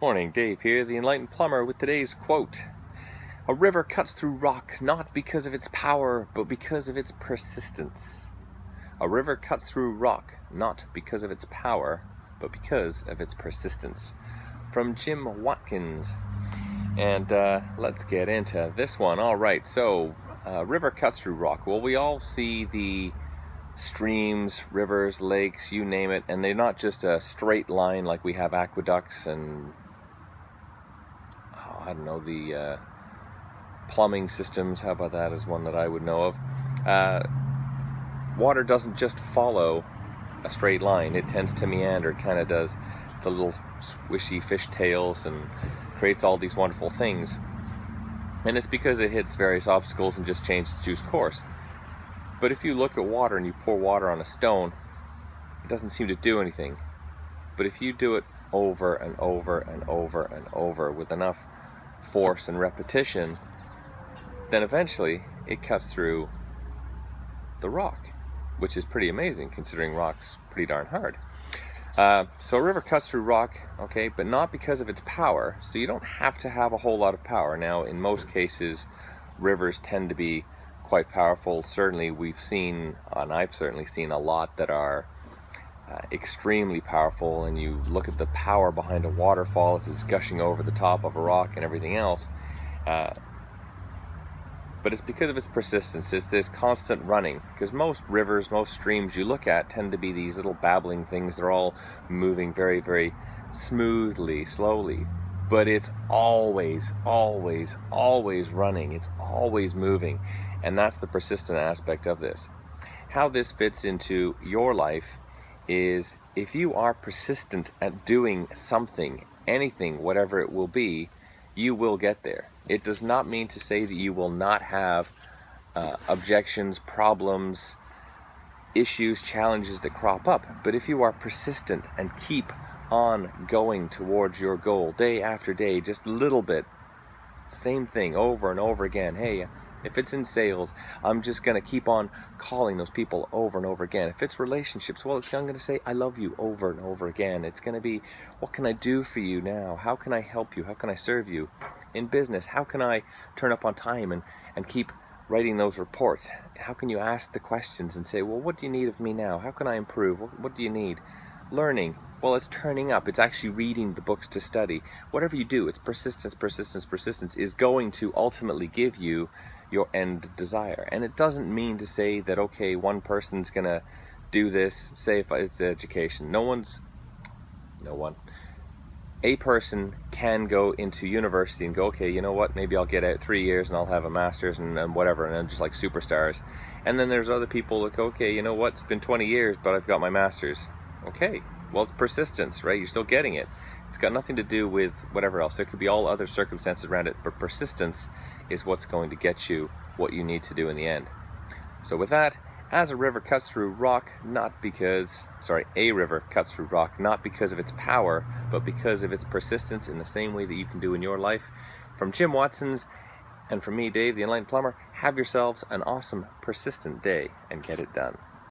Morning, Dave here, the Enlightened Plumber, with today's quote. A river cuts through rock not because of its power, but because of its persistence. A river cuts through rock not because of its power, but because of its persistence. From Jim Watkins. And let's get into this one. Alright, so river cuts through rock. Well, we all see the streams, rivers, lakes, you name it, and they're not just a straight line like we have aqueducts and the plumbing systems. How about that is one that I would know of. Water doesn't just follow a straight line. It tends to meander. It kind of does the little swishy fish tails and creates all these wonderful things. And it's because it hits various obstacles and just changes its course. But if you look at water and you pour water on a stone, it doesn't seem to do anything. But if you do it over and over and over and over with enough force and repetition, then eventually it cuts through the rock, which is pretty amazing considering rock's pretty darn hard. So a river cuts through rock, okay, but not because of its power. So you don't have to have a whole lot of power. Now, in most cases, rivers tend to be quite powerful. Certainly we've seen, and I've certainly seen a lot that are extremely powerful, and you look at the power behind a waterfall as it's gushing over the top of a rock and everything else. But it's because of its persistence. It's this constant running, because most rivers, most streams you look at tend to be these little babbling things. They're all moving very, very smoothly, slowly, but it's always, always, always running. It's always moving, and that's the persistent aspect of this. How this fits into your life is, if you are persistent at doing something, anything, whatever it will be, you will get there. It does not mean to say that you will not have objections, problems, issues, challenges that crop up. But if you are persistent and keep on going towards your goal day after day, just a little bit, same thing over and over again. Hey, if it's in sales, I'm just going to keep on calling those people over and over again. If it's relationships, well, I'm going to say, I love you over and over again. It's going to be, what can I do for you now? How can I help you? How can I serve you? In business, how can I turn up on time and keep writing those reports? How can you ask the questions and say, well, what do you need of me now? How can I improve? What do you need? Learning, well, it's turning up. It's actually reading the books to study. Whatever you do, it's persistence, persistence, persistence is going to ultimately give you your end desire. And it doesn't mean to say that, okay, one person's gonna do this, say if it's education. A person can go into university and go, okay, you know what, maybe I'll get out 3 years and I'll have a master's and whatever, and I'm just like superstars. And then there's other people that go, okay, you know what, it's been 20 years, but I've got my master's. Okay, well, it's persistence, right? You're still getting it. It's got nothing to do with whatever else. There could be all other circumstances around it, but persistence is what's going to get you what you need to do in the end. So with that, as a river cuts through rock, a river cuts through rock, not because of its power, but because of its persistence, in the same way that you can do in your life. From Jim Watkins, and from me, Dave, the Enlightened Plumber, have yourselves an awesome, persistent day, and get it done.